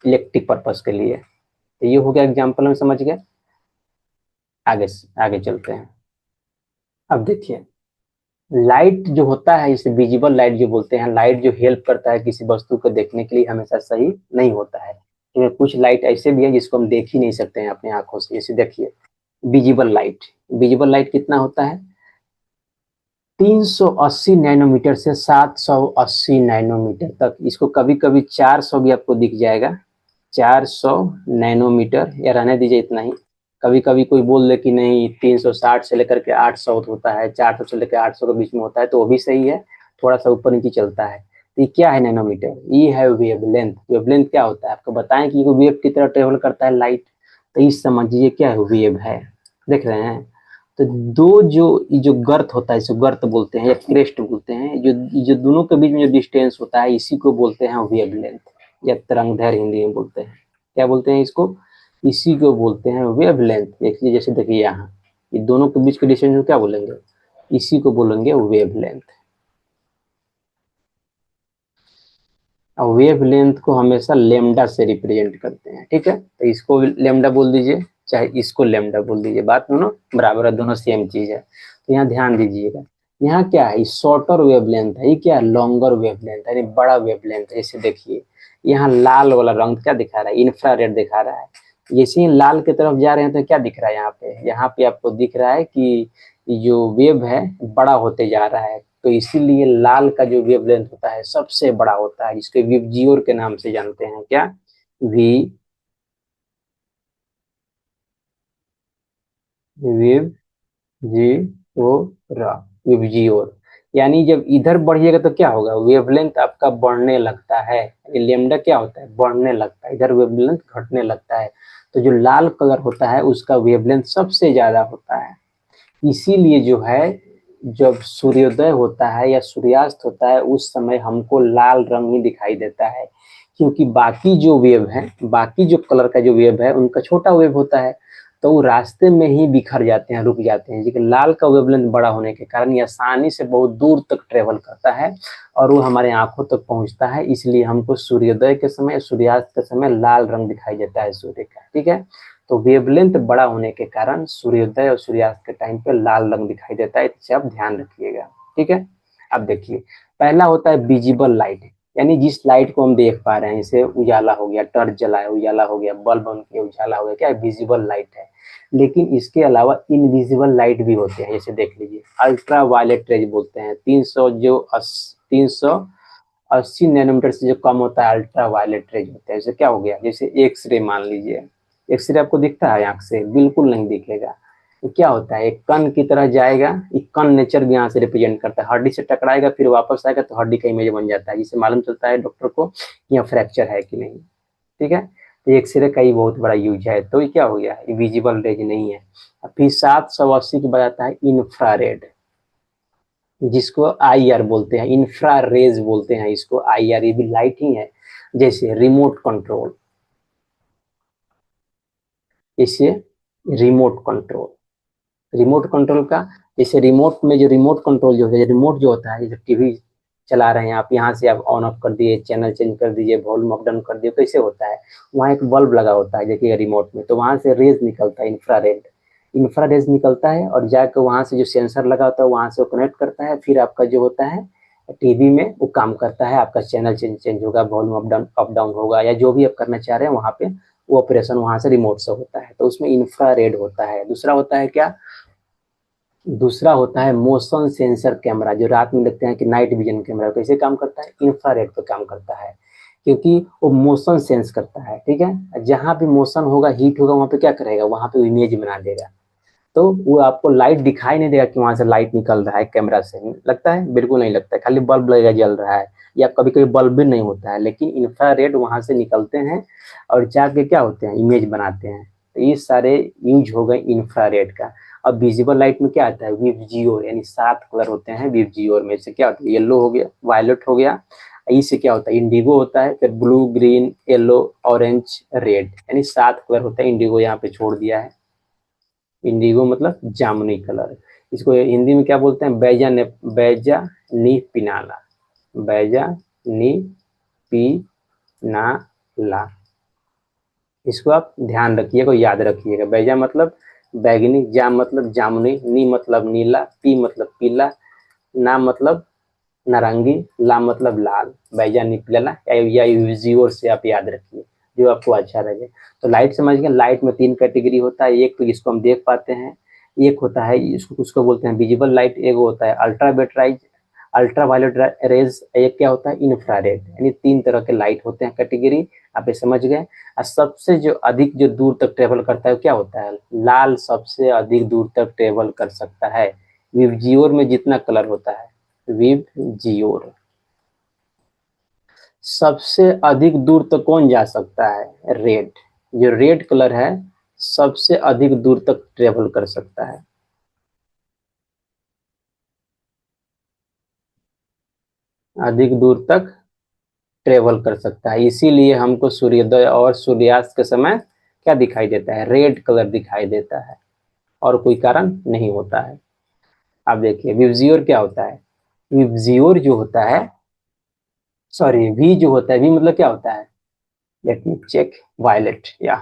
इलेक्ट्रिक पर्पज के लिए। तो ये हो गया एग्जाम्पल, हम समझ गए। आगे आगे चलते हैं। अब देखिए लाइट जो होता है, इसे विजिबल लाइट जो बोलते हैं, लाइट जो हेल्प करता है किसी वस्तु को देखने के लिए, हमेशा सही नहीं होता है। तो कुछ लाइट ऐसे भी है जिसको हम देख ही नहीं सकते हैं अपनी आंखों से। जैसे देखिए विजिबल लाइट, विजिबल लाइट कितना होता है, 380 नैनोमीटर से 780 नैनोमीटर तक। इसको कभी कभी 400 भी आपको दिख जाएगा, 400 नैनोमीटर, या रहने दीजिए इतना ही। कभी कभी कोई बोल दे कि नहीं 360 से लेकर के 800 होता है, 400 से लेकर 800 के बीच में होता है, तो वो भी सही है, थोड़ा सा ऊपर नीचे चलता है। तो ये क्या है नैनोमीटर, ये है वेवलेंथ। वेवलेंथ क्या होता है, आपको बताएं कि ये वेव की तरह ट्रेवल करता है लाइट, तो इस समझिए क्या है, वेव है। देख रहे हैं, तो दो जो ये जो गर्त होता है, इसको गर्त बोलते हैं या क्रेस्ट बोलते हैं, जो जो दोनों के बीच में जो डिस्टेंस होता है इसी को बोलते हैं वेवलेंथ, या तरंगदैर्घ्य हिंदी में बोलते हैं। क्या बोलते हैं इसको, इसी को बोलते हैं वेवलेंथ। देखिए जैसे देखिए यहाँ ये दोनों के बीच के डिस्टेंस को क्या बोलेंगे, इसी को बोलेंगे वेवलेंथ। और वेवलेंथ को हमेशा लेमडा से रिप्रेजेंट करते हैं, ठीक है। तो इसको लेमडा बोल दीजिए, चाहे इसको लेमडा बोल दीजिए, बात दोनों बराबर है, दोनों सेम चीज है। तो यहाँ ध्यान दीजिएगा, यहाँ क्या है, शॉर्टर वेवलेंथ है, ये क्या है, लॉन्गर वेवलेंथ है, यानी बड़ा वेवलेंथ है। जैसे देखिए यहाँ लाल वाला रंग क्या दिखा रहा है, इंफ्रारेड दिखा रहा है। जैसे ही लाल की तरफ जा रहे हैं तो क्या दिख रहा है, यहाँ पे आपको दिख रहा है कि जो वेव है बड़ा होते जा रहा है। तो इसीलिए लाल का जो वेवलेंथ होता है सबसे बड़ा होता है, जिसको विबजियोर के नाम से जानते हैं। क्या, वी विव जी ओ रा, विबजियोर। यानी जब इधर बढ़िएगा तो क्या होगा, वेवलेंथ आपका बढ़ने लगता है, लेमडा क्या होता है, बढ़ने लगता है, इधर वेवलेंथ घटने लगता है। तो जो लाल कलर होता है उसका वेवलेंथ सबसे ज्यादा होता है। इसीलिए जो है जब सूर्योदय होता है या सूर्यास्त होता है उस समय हमको लाल रंग ही दिखाई देता है, क्योंकि बाकी जो वेव है, बाकी जो कलर का जो वेव है उनका छोटा वेव होता है, तो वो रास्ते में ही बिखर जाते हैं, रुक जाते हैं। लेकिन लाल का वेवलेंथ बड़ा होने के कारण ये आसानी से बहुत दूर तक ट्रेवल करता है और वो हमारे आंखों तक पहुंचता है। इसलिए हमको सूर्योदय के समय, सूर्यास्त के समय लाल रंग दिखाई देता है सूर्य का, ठीक है। तो वेवलेंथ बड़ा होने के कारण सूर्योदय और सूर्यास्त के टाइम पे लाल रंग दिखाई देता है, इसे आप ध्यान रखिएगा। ठीक है, अब देखिए पहला होता है विजिबल लाइट, यानी जिस लाइट को हम देख पा रहे हैं, जैसे उजाला हो गया, टर्च जला है उजाला हो गया, बल्ब बन के उजाला हो गया, क्या विजिबल लाइट है। लेकिन इसके अलावा इनविजिबल लाइट भी होते हैं, जैसे देख लीजिए अल्ट्रा वायलेट रेज बोलते हैं, 380 नैनोमीटर से जो कम होता है अल्ट्रा वायलेट रेज होता है। जैसे क्या हो गया, जैसे एक्सरे मान लीजिए, एक्सरे आपको दिखता है आंख से, बिल्कुल नहीं दिखेगा। तो क्या होता है, एक कण की तरह जाएगा, एक कण नेचर भी यहाँ से रिप्रेजेंट करता है, हड्डी से टकराएगा फिर वापस आएगा तो हड्डी का इमेज बन जाता है, जिससे मालूम चलता है डॉक्टर को यहाँ फ्रैक्चर है कि नहीं। ठीक है, तो एक्सरे का ही बहुत बड़ा यूज है। तो ये क्या हो गया, विजिबल रेज नहीं है। फिर 780 के बाद आता है इंफ्रारेड, जिसको IR बोलते हैं, इंफ्रा रेज बोलते हैं इसको, IR ये भी लाइट ही है। जैसे रिमोट कंट्रोल, इसे रिमोट कंट्रोल का, जैसे रिमोट में जो रिमोट कंट्रोल जो है, रिमोट जो होता है, जैसे टीवी चला रहे हैं आप, यहाँ से आप ऑन ऑफ कर दिए, चैनल चेंज कर दीजिए, वॉल्यूम अप डाउन कर दिए, कैसे होता है, वहाँ एक बल्ब लगा होता है देखिए रिमोट में, तो वहाँ से रेज निकलता है, इंफ्रारेड निकलता है, और जाकर वहाँ से जो सेंसर लगा होता है वहाँ से वो कनेक्ट करता है, फिर आपका जो होता है टीवी में वो काम करता है, आपका चैनल चेंज होगा, वॉल्यूम अप डाउन होगा, या जो भी आप करना चाह रहे हैं वहाँ पे वो ऑपरेशन वहाँ से रिमोट से होता है। तो उसमें इंफ्रारेड होता है। दूसरा होता है क्या, दूसरा होता है मोशन सेंसर कैमरा, जो रात में देखते हैं कि नाइट विजन कैमरा, कैसे काम करता है, इंफ्रारेड पे काम करता है, क्योंकि वो मोशन सेंस करता है। ठीक है, जहां भी मोशन होगा, हीट होगा, वहां पे क्या करेगा, वहां पे इमेज बना देगा। तो वो आपको लाइट दिखाई नहीं देगा कि वहां से लाइट निकल रहा है कैमरा से, लगता है बिल्कुल नहीं लगता है, खाली बल्ब लगेगा जल रहा है, या कभी कभी बल्ब भी नहीं होता है, लेकिन इंफ्रारेड वहां से निकलते हैं और जाके क्या होते हैं, इमेज बनाते हैं। तो ये सारे यूज हो गए इंफ्रारेड का। अब विजिबल लाइट में क्या आता है, विबजियोर, यानी 7 कलर होते हैं विबजियोर में। से क्या होता है, येलो हो गया, वायलेट हो गया, इससे क्या होता है, इंडिगो होता है, फिर blue, green, yellow, orange, red, यानी 7 कलर होता है। इंडिगो यहाँ पे छोड़ दिया है, इंडिगो मतलब जामुनी कलर। इसको हिंदी में क्या बोलते हैं, बैजा नी पिनाला, बैजा नी पिनाला। इसको आप ध्यान रखिएगा, याद रखिएगा। बैजा मतलब बैगनी, जाम मतलब जामुनी, नी मतलब नीला, पी मतलब पीला, ना मतलब नारंगी, ला मतलब लाल, बैजा नी पिलाला, या यूजियोर से आप याद रखिए, जो आपको अच्छा लगे। तो लाइट समझ गए, लाइट में 3 कैटेगरी होता है, एक तो जिसको हम देख पाते हैं, एक होता है इसको उसको बोलते हैं विजिबल लाइट, एक होता है अल्ट्रा वायलेट रेज, एक क्या होता है इंफ्रारेड, यानी 3 तरह के लाइट होते हैं कैटेगरी, आप ये समझ गए। और सबसे जो अधिक जो दूर तक ट्रेवल करता है क्या होता है, लाल सबसे अधिक दूर तक ट्रेवल कर सकता है। विबजियोर में जितना कलर होता है, विबजियोर सबसे अधिक दूर तक कौन जा सकता है, रेड, जो रेड कलर है सबसे अधिक दूर तक ट्रेवल कर सकता है, अधिक दूर तक ट्रेवल कर सकता है। इसीलिए हमको सूर्योदय और सूर्यास्त के समय क्या दिखाई देता है, रेड कलर दिखाई देता है, और कोई कारण नहीं होता है। आप देखिए विबजियोर क्या होता है, विबजियोर जो होता है, सॉरी वी जो होता है, वी मतलब क्या होता है, लेट मी चेक, वायलेट, या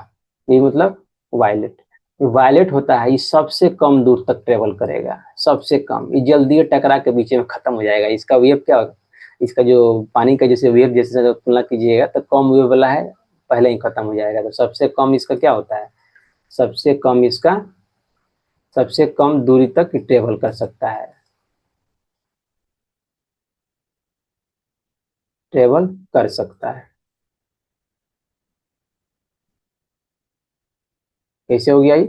वी मतलब वायलेट। वायलेट होता है, ये सबसे कम दूर तक ट्रेवल करेगा, सबसे कम, ये जल्दी टकरा के बीच में खत्म हो जाएगा। इसका वेव क्या होगा, इसका जो पानी का जैसे वेव जैसे तुलना कीजिएगा तो कम वेव वाला है, पहले ही खत्म हो जाएगा। तो सबसे कम इसका क्या होता है, सबसे कम इसका सबसे कम दूरी तक ट्रेवल कर सकता है, ट्रेवल कर सकता है। कैसे हो गया ये,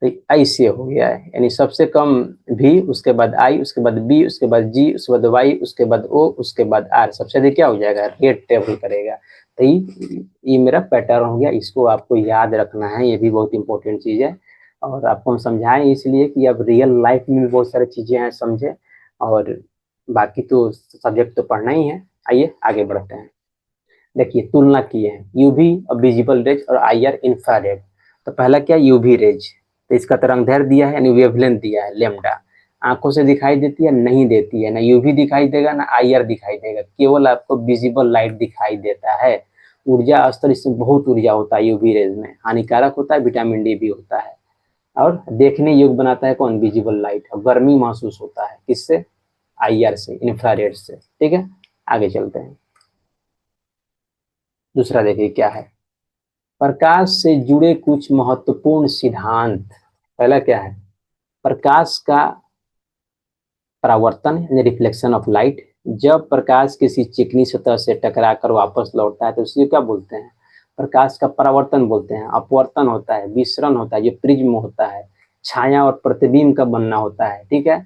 तो ऐसे हो गया है, यानी सबसे कम भी, उसके बाद आई, उसके बाद बी, उसके बाद जी, उसके बाद वाई, उसके बाद ओ, उसके बाद आर, सबसे अधिक क्या हो जाएगा, रेड ट्रेवल करेगा। तो ये मेरा पैटर्न हो गया, इसको आपको याद रखना है, ये भी बहुत इंपॉर्टेंट चीज है। और आपको हम समझाएं इसलिए कि अब रियल लाइफ में भी बहुत सारी चीजें हैं, समझे। और बाकी तो सब्जेक्ट तो पढ़ना ही है। आइए आगे बढ़ते हैं। देखिए तुलना किए हैं यूवी और विजिबल रेज और IR इंफ्रारेड। तो पहला क्या, यूवी रेज, तो इसका तरंगदैर्घ्य दिया है, यानी वेवलेंथ दिया है लेमडा, आंखों से दिखाई देती है नहीं देती है, ना यूवी दिखाई देगा ना IR दिखाई देगा, केवल आपको विजिबल लाइट दिखाई देता है। ऊर्जा स्तर इसमें बहुत ऊर्जा होता है, यूवी रेज में हानिकारक होता है, विटामिन डी भी होता है, और देखने योग्य बनाता है कौन, विजिबल लाइट, और गर्मी महसूस होता है किससे, आईआर से, इंफ्रारेड से। ठीक है, आगे चलते हैं। दूसरा देखिए क्या है, प्रकाश से जुड़े कुछ महत्वपूर्ण सिद्धांत। पहला क्या है, प्रकाश का परावर्तन यानी रिफ्लेक्शन ऑफ लाइट। जब प्रकाश किसी चिकनी सतह से टकराकर वापस लौटता है तो उसे क्या बोलते हैं, प्रकाश का परावर्तन बोलते हैं। अपवर्तन होता है, विसरण होता है, जो प्रिज्म होता है, छाया और प्रतिबिंब का बनना होता है। ठीक है,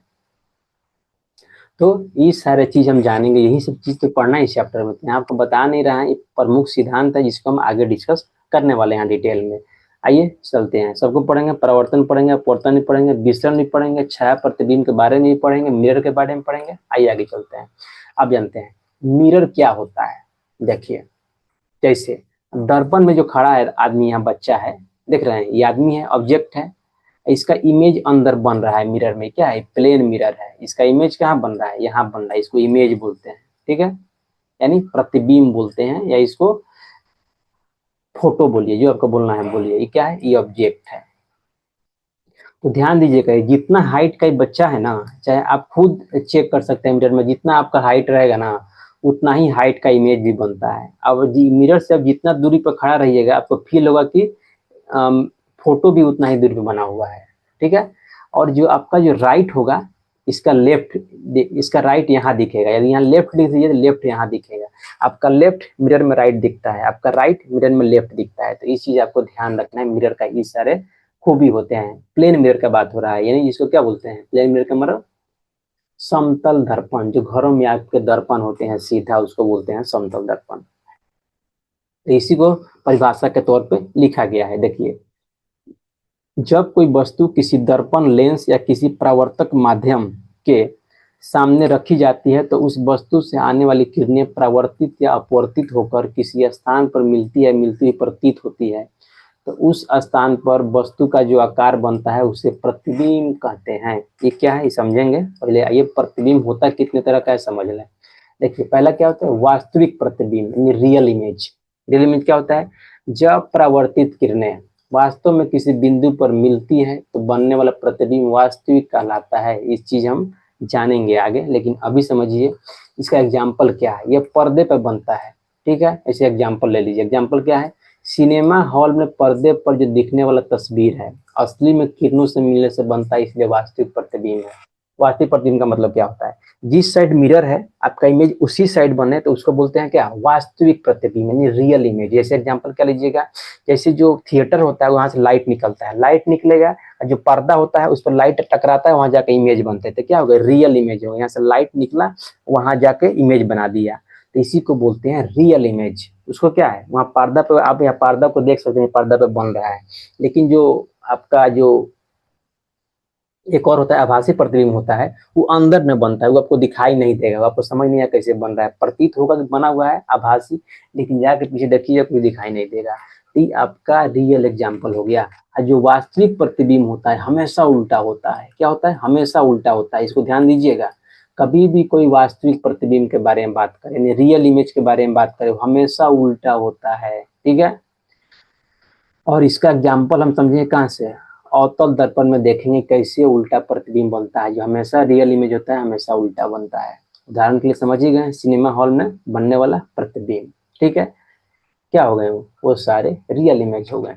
तो ये सारे चीज हम जानेंगे, यही सब चीज तो पढ़ना है इस चैप्टर में। यहाँ आपको बता नहीं रहा है, एक प्रमुख सिद्धांत है जिसको हम आगे डिस्कस करने वाले हैं डिटेल में। आइए चलते हैं, सबको पढ़ेंगे, परावर्तन पढ़ेंगे, अपवर्तन भी पढ़ेंगे, विसरण भी पढ़ेंगे, छाया प्रतिबिंब के बारे में भी पढ़ेंगे, मिरर के बारे में पढ़ेंगे। आइए आगे चलते हैं। अब जानते हैं मिरर क्या होता है। देखिए, जैसे दर्पण में जो खड़ा है आदमी, यहाँ बच्चा है, देख रहे हैं, ये आदमी है, ऑब्जेक्ट है, इसका इमेज अंदर बन रहा है मिरर में। क्या है, प्लेन मिरर है, इसका इमेज कहाँ बन रहा है, यहाँ बन रहा है, इसको इमेज बोलते हैं। ठीक है, यानी प्रतिबिंब बोलते हैं, या इसको फोटो बोलिए, जो आपको बोलना है बोलिए। ये क्या है, ये ऑब्जेक्ट है। तो ध्यान दीजिएगा, जितना हाइट का बच्चा है ना, चाहे आप खुद चेक कर सकते हैं मिरर में, जितना आपका हाइट रहेगा ना उतना ही हाइट का इमेज भी बनता है। अब मिरर से अब जितना दूरी पर खड़ा रहिएगा आपको फील होगा कि फोटो भी उतना ही दूरी पे बना हुआ है। ठीक है, और जो आपका जो राइट होगा, इसका लेफ्ट, इसका राइट यहाँ दिखेगा, यदि यहाँ लेफ्ट दिख रही है तो लेफ्ट यहाँ दिखेगा। आपका लेफ्ट मिरर में राइट दिखता है, आपका राइट मिरर में लेफ्ट दिखता है। तो इस चीज आपको ध्यान रखना है, मिरर का ये सारे खूबी होते हैं। प्लेन मिरर का बात हो रहा है, यानी जिसको क्या बोलते हैं, प्लेन मिरर का मतलब समतल दर्पण। जो घरों में आपके दर्पण होते हैं सीधा, उसको बोलते हैं समतल दर्पण। तो इसी को परिभाषा के तौर पे लिखा गया है। देखिए, जब कोई वस्तु किसी दर्पण, लेंस या किसी परावर्तक माध्यम के सामने रखी जाती है तो उस वस्तु से आने वाली किरणें परावर्तित या अपवर्तित होकर किसी स्थान पर मिलती हुई प्रतीत होती है। तो उस स्थान पर वस्तु का जो आकार बनता है उसे प्रतिबिंब कहते हैं। ये क्या है, ये समझेंगे। पहले आइए प्रतिबिंब होता कितने तरह का है समझ लें। देखिए, पहला क्या होता है, वास्तविक प्रतिबिंब यानी रियल इमेज। रियल इमेज क्या होता है, जब परावर्तित किरणें वास्तव में किसी बिंदु पर मिलती है तो बनने वाला प्रतिबिंब वास्तविक कहलाता है। इस चीज हम जानेंगे आगे, लेकिन अभी समझिए इसका एग्जाम्पल क्या है। ये पर्दे पर बनता है, ठीक है, ऐसे एग्जाम्पल ले लीजिए। एग्जाम्पल क्या है, सिनेमा हॉल में पर्दे पर जो दिखने वाला तस्वीर है असली में किरणों से मिलने से बनता है, इसलिए वास्तविक प्रतिबिंब है। वास्तविक प्रतिबिंब का मतलब क्या होता है, जिस साइड मिरर है आपका इमेज उसी साइड बने तो उसको बोलते हैं क्या, वास्तविक प्रतिबिंब यानी रियल इमेज। जैसे एग्जांपल क्या लीजिएगा, जैसे जो थिएटर होता है वहां से लाइट निकलता है, लाइट निकलेगा, जो पर्दा होता है उस पर लाइट टकराता है, वहां जाके इमेज बनते हैं, तो क्या होगा, रियल इमेज होगा। यहाँ से लाइट निकला, वहां जाके इमेज बना दिया, तो इसी को बोलते हैं रियल इमेज। उसको क्या है, वहाँ पर्दा पे, आप यहाँ पर्दा को देख सकते हैं, पर्दा पे बन रहा है, लेकिन जो आपका जो एक और होता है आभासी प्रतिबिंब होता है, वो अंदर में बनता है, वो आपको दिखाई नहीं देगा, वो आपको समझ नहीं आया कैसे बन रहा है। प्रतीत होगा कि बना हुआ है आभासी, लेकिन जाके पीछे देखिए कोई दिखाई नहीं देगा। तो ये आपका रियल एग्जाम्पल हो गया। और जो वास्तविक प्रतिबिंब होता है हमेशा उल्टा होता है। क्या होता है, हमेशा उल्टा होता है। इसको ध्यान दीजिएगा, कभी भी कोई वास्तविक प्रतिबिंब के बारे में बात करें, यानी रियल इमेज के बारे में बात करें, हमेशा उल्टा होता है। ठीक है, और इसका एग्जाम्पल हम समझेंगे कहाँ से, अवतल दर्पण में देखेंगे कैसे उल्टा प्रतिबिंब बनता है। जो हमेशा रियल इमेज होता है हमेशा उल्टा बनता है। उदाहरण के लिए समझ ही गए, सिनेमा हॉल में बनने वाला प्रतिबिंब। ठीक है, क्या हो गए वो सारे रियल इमेज हो गए।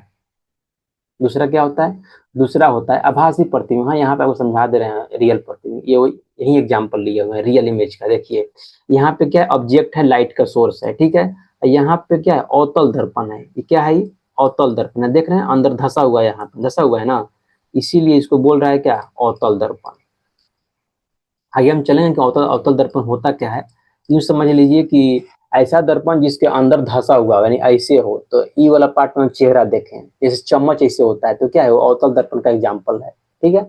दूसरा क्या होता है, दूसरा होता है आभासी प्रतिबिंब। हाँ, यहाँ पे आपको समझा दे रहे हैं रियल प्रतिबिंब, ये यही एग्जाम्पल लिए हुए हैं रियल इमेज का। देखिए, यहाँ पे क्या है, ऑब्जेक्ट है, लाइट का सोर्स है, ठीक है, यहाँ पे क्या है, अवतल दर्पण है। ये क्या है, अवतल दर्पण है, देख रहे हैं अंदर धसा हुआ है, यहाँ पे धसा हुआ है ना, इसीलिए इसको बोल रहा है क्या, अवतल दर्पण। आगे हम चलेंगे कि अवतल अवतल दर्पण होता क्या है। यूं समझ लीजिए कि ऐसा दर्पण जिसके अंदर धसा हुआ यानी ऐसे हो, तो ई वाला पार्ट में चेहरा देखें, जैसे चम्मच ऐसे होता है, तो क्या है, वो अवतल दर्पण का एग्जाम्पल है। ठीक है,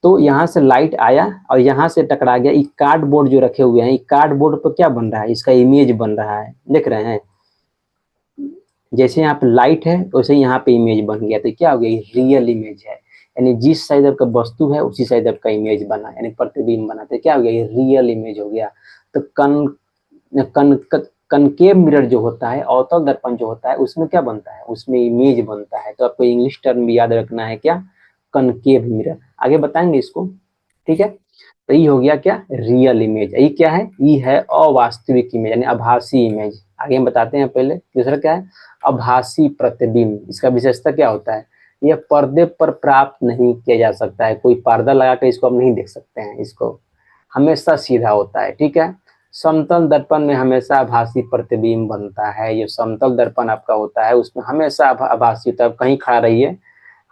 तो यहाँ से लाइट आया और यहाँ से टकरा गया। ये कार्डबोर्ड जो रखे हुए हैं, ये कार्डबोर्ड पर क्या बन रहा है, इसका इमेज बन रहा है, देख रहे हैं, जैसे यहाँ पे लाइट है वैसे यहाँ पे इमेज बन गया। तो क्या हो गया, रियल इमेज है, यानी जिस साइड आपका वस्तु है उसी साइड आपका इमेज बना, यानी प्रतिबिंब बना, तो क्या हो गया, रियल इमेज हो गया। तो कन कनकेव मिरर जो होता है, अवतल दर्पण जो होता है, उसमें क्या बनता है, उसमें इमेज बनता है। तो आपको इंग्लिश टर्म भी याद रखना है, क्या, कनकेव मिरर। आगे बताएंगे इसको, ठीक है। तो ये हो गया क्या, रियल इमेज। ये क्या है, ये है अवास्तविक इमेज यानी आभासी इमेज। आगे हम बताते हैं, पहले दूसरा क्या है, आभासी प्रतिबिंब। इसका विशेषता क्या होता है, यह पर्दे पर प्राप्त नहीं किया जा सकता है, कोई पर्दा लगा कर इसको आप नहीं देख सकते हैं, इसको हमेशा सीधा होता है, ठीक है। समतल दर्पण में हमेशा आभासी प्रतिबिंब बनता है। ये समतल दर्पण आपका होता है उसमें हमेशा आभासी होता है, कहीं खड़ा रहिए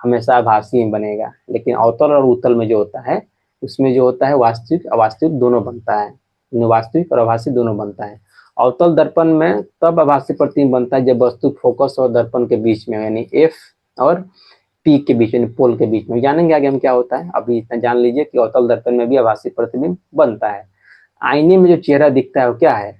हमेशा आभासी में बनेगा। लेकिन अवतल और उत्तल में जो होता है, उसमें जो होता है वास्तविक अवास्तविक दोनों बनता है, वास्तविक और आभासी दोनों बनता है। अवतल दर्पण में तब आभासी प्रतिबिंब बनता है जब वस्तु फोकस और दर्पण के बीच में, यानी एफ और पी के बीच में, पोल के बीच में। जानेंगे आगे हम क्या होता है, अभी इतना जान लीजिए कि अवतल दर्पण में भी आभासी प्रतिबिंब बनता है। आईने में जो चेहरा दिखता है वो क्या है,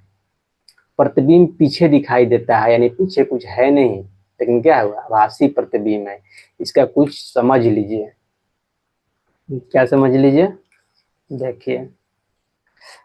प्रतिबिंब पीछे दिखाई देता है, यानी पीछे कुछ है नहीं, लेकिन क्या है, आभासी प्रतिबिंब है। इसका कुछ समझ लीजिए, क्या समझ लीजिए, देखिए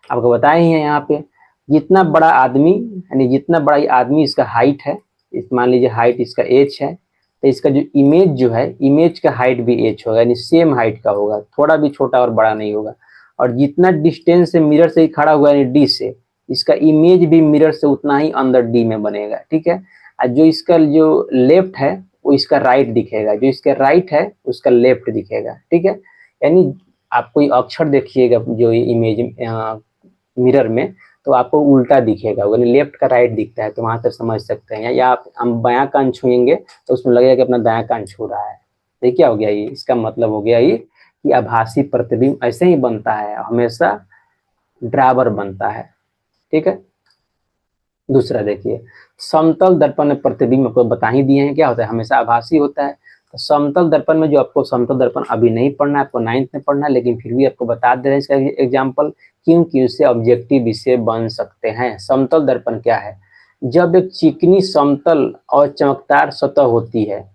आपको बताए ही है यहाँ पे, जितना बड़ा आदमी, यानी जितना बड़ा आदमी इसका हाइट है, इस मान लीजिए हाइट इसका एच है, तो इसका जो इमेज है, इमेज का हाइट भी एच होगा, यानी सेम हाइट का होगा, थोड़ा भी छोटा और बड़ा नहीं होगा। और जितना डिस्टेंस से मिरर से ही खड़ा हुआ है, यानी डी से, इसका इमेज भी मिरर से उतना ही अंदर डी में बनेगा, ठीक है। और जो इसका जो लेफ्ट है वो इसका राइट दिखेगा, जो इसका राइट है उसका लेफ्ट दिखेगा, ठीक है। यानी आप कोई अक्षर देखिएगा जो इमेज मिरर में, तो आपको उल्टा दिखेगा, यानी लेफ्ट का राइट दिखता है, तो वहां तक समझ सकते हैं। या आप हम बायां कान छुएंगे तो उसमें लगेगा कि अपना दायां कान छू रहा है। तो क्या हो गया, ये इसका मतलब हो गया ये कि आभासी प्रतिबिंब ऐसे ही बनता है, हमेशा ड्राइवर बनता है, ठीक है। दूसरा देखिए, समतल दर्पण में प्रतिबिंब आपको बता ही दिए हैं क्या होता है, हमेशा आभासी होता है। तो समतल दर्पण में जो आपको समतल दर्पण अभी नहीं पढ़ना है, आपको 9th में पढ़ना है, लेकिन फिर भी आपको बता दे रहे हैं इसका एग्जाम्पल, क्योंकि उससे ऑब्जेक्टिव विषय बन सकते हैं। समतल दर्पण क्या है, जब एक चिकनी समतल और चमकदार सतह होती है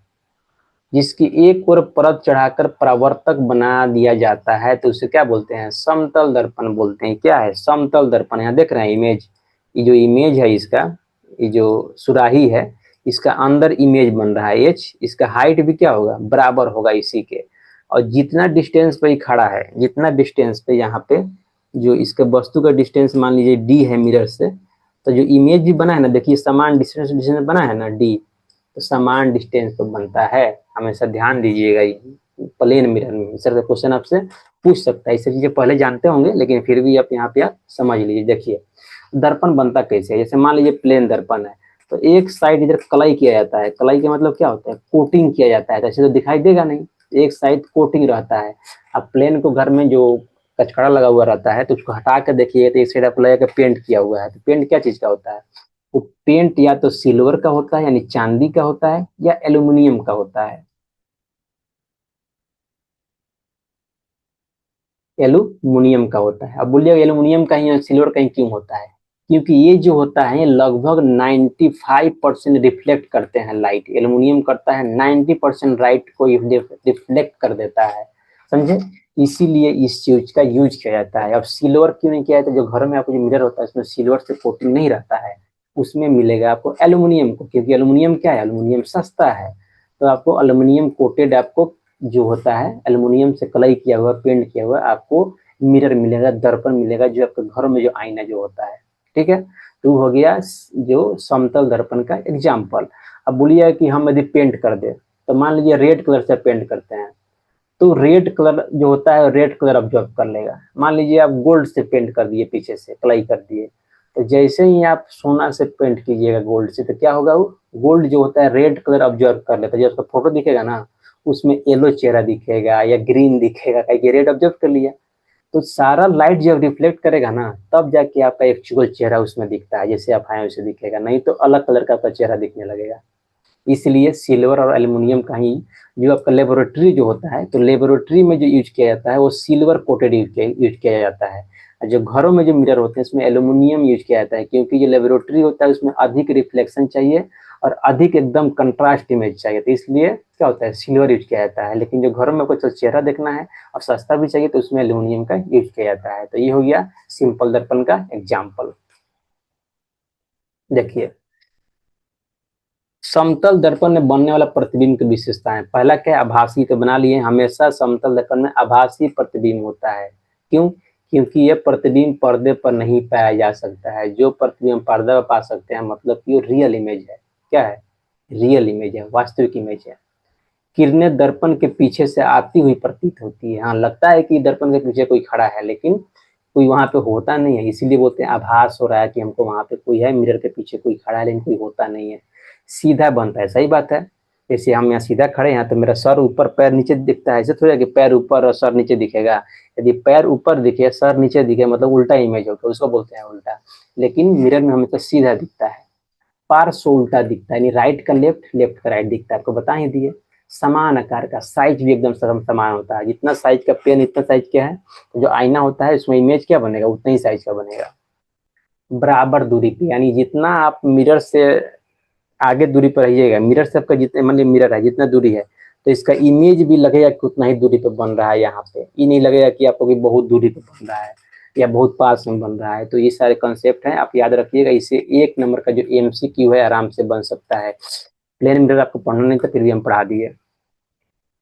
जिसकी एक ओर परत चढ़ाकर परावर्तक बना दिया जाता है, तो उसे क्या बोलते हैं, समतल दर्पण बोलते हैं। क्या है, समतल दर्पण। यहाँ देख रहे हैं इमेज, ये जो इमेज है इसका, ये जो सुराही है, इसका अंदर इमेज बन रहा है एच, इसका हाइट भी क्या होगा, बराबर होगा इसी के। और जितना डिस्टेंस पे खड़ा है, जितना डिस्टेंस पे यहाँ पे जो इसके वस्तु का डिस्टेंस मान लीजिए डी है मिरर से, तो जो इमेज भी बना है ना, देखिए समान डिस्टेंस डिस्टेंस बना है ना डी, तो समान डिस्टेंस पर बनता है। हमेशा ध्यान दीजिएगा, प्लेन मिरर में इस तरह का क्वेश्चन आपसे पूछ सकता है। ये सब चीजें पहले जानते होंगे, लेकिन फिर भी आप यहाँ पे आप समझ लीजिए। देखिए दर्पण बनता कैसे है, जैसे मान लीजिए प्लेन दर्पण है, तो एक साइड इधर कलाई किया जाता है। कलाई का मतलब क्या होता है, कोटिंग किया जाता है, ऐसे तो दिखाई देगा नहीं, एक साइड कोटिंग रहता है। अब प्लेन को घर में जो कचकड़ा लगा हुआ रहता है, तो उसको हटा कर देखिए, तो एक साइड आप लगा पेंट किया हुआ है। तो पेंट क्या चीज का होता है, वो पेंट या तो सिल्वर का होता है यानी चांदी का होता है, या एल्यूमिनियम का होता है। एल्यूमिनियम का होता है। अब बोलिए एल्यूमिनियम का ही सिल्वर का ही क्यों होता है, क्योंकि ये जो होता है लगभग 95% रिफ्लेक्ट करते हैं लाइट। एल्यूमिनियम करता है 90% लाइट को रिफ्लेक्ट कर देता है, समझे। इसीलिए इस चीज का यूज किया जाता है। अब सिल्वर क्यों नहीं किया जाता, जो घर में आपको जो मिरर होता है उसमें सिल्वर से कोटिंग नहीं रहता है, उसमें मिलेगा आपको एल्यूमिनियम को, क्योंकि एल्यूमिनियम क्या है, एल्यूमिनियम सस्ता है। तो आपको एल्यूमिनियम कोटेड आपको जो होता है, एल्यूमिनियम से कलई किया हुआ, पेंट किया हुआ आपको मिरर मिलेगा, दर्पण मिलेगा, जो आपके घर में जो आईना जो होता है, ठीक है। तो हो गया जो समतल दर्पण का एग्जाम्पल। अब बोलिए कि हम यदि पेंट कर दे, तो मान लीजिए रेड कलर से पेंट करते हैं, तो रेड कलर जो होता है रेड कलर ऑब्जॉर्व कर लेगा। मान लीजिए आप गोल्ड से पेंट कर दिए, पीछे से कलाई कर दिए, तो जैसे ही आप सोना से पेंट कीजिएगा गोल्ड से, तो क्या होगा, वो गोल्ड जो होता है रेड कलर ऑब्जर्व कर लेता है। जब उसका फोटो दिखेगा ना, उसमें येलो चेहरा दिखेगा या ग्रीन दिखेगा, कहीं रेड ऑब्जर्व कर लिया। तो सारा लाइट जब रिफ्लेक्ट करेगा ना, तब जाके आपका एक्चुअल चेहरा उसमें दिखता है, जैसे आप हैं वैसे दिखेगा, नहीं तो अलग कलर का आपका चेहरा दिखने लगेगा। इसलिए सिल्वर और एल्यूमिनियम का ही जो आपका लेबोरेटरी जो होता है, तो लेबोरेटरी में जो यूज किया जाता है वो सिल्वर कोटेड यूज किया जाता है। और जो घरों में जो मिरर होते हैं उसमें एल्यूमिनियम यूज किया जाता है, क्योंकि जो लेबोरेटरी होता है उसमें अधिक रिफ्लेक्शन चाहिए और अधिक एकदम कंट्रास्ट इमेज चाहिए, तो इसलिए क्या होता है, सिल्वर यूज किया जाता है। लेकिन जो घरों में कुछ चेहरा देखना है और सस्ता भी चाहिए, तो उसमें एल्यूमिनियम का यूज किया जाता है। तो ये हो गया सिंपल दर्पण का एग्जाम्पल। देखिए, समतल दर्पण में बनने वाला प्रतिबिंब की विशेषताएं, पहला क्या है, आभासी। तो बना लिए, हमेशा समतल दर्पण में आभासी प्रतिबिंब होता है। क्यों? क्योंकि यह प्रतिबिंब पर्दे पर नहीं पाया जा सकता है। जो प्रतिबिंब पर्दे पर पा सकते हैं मतलब कि वो रियल इमेज है। क्या है? रियल इमेज है, वास्तविक इमेज है। किरणें दर्पण के पीछे से आती हुई प्रतीत होती है। हाँ, लगता है कि दर्पण के पीछे कोई खड़ा है, लेकिन कोई वहां पे होता नहीं है, इसीलिए बोलते हैं आभास हो रहा है कि हमको वहां पे कोई है, मिरर के पीछे कोई खड़ा है, लेकिन कोई होता नहीं है। सीधा बनता है, सही बात है। जैसे हम यहाँ सीधा खड़े हैं तो मेरा सर ऊपर पैर नीचे दिखता है, ऐसे थोड़ा कि पैर ऊपर और सर नीचे दिखेगा। यदि पैर ऊपर दिखे सर नीचे दिखे मतलब उल्टा इमेज होगा, उसको बोलते हैं उल्टा। लेकिन मिरर में हमें तो सीधा दिखता है, पार्श्व उल्टा दिखता है, यानी राइट का लेफ्ट, लेफ्ट का राइट दिखता है। आपको बता ही दिए। समान आकार का, साइज भी एकदम समान होता है। जितना साइज का पेन इतना साइज क्या है, तो जो आईना होता है उसमें इमेज क्या बनेगा, उतना ही साइज का बनेगा। बराबर दूरी पे, यानी जितना आप मिरर से आगे दूरी पर रहिएगा, मिरर से आपका जितने मान लीजिए मिरर है जितना दूरी है, तो इसका इमेज भी लगेगा कि उतना ही दूरी पे बन रहा है। यहाँ पे ये नहीं लगेगा कि आपको बहुत दूरी पे बन रहा है या बहुत पास में बन रहा है। तो ये सारे कंसेप्ट हैं, आप याद रखिएगा। इसे 1 नंबर का जो MCQ है आराम से बन सकता है। प्लेन मिरर आपको पढ़ना नहीं था, फिर भी हम पढ़ा दिए।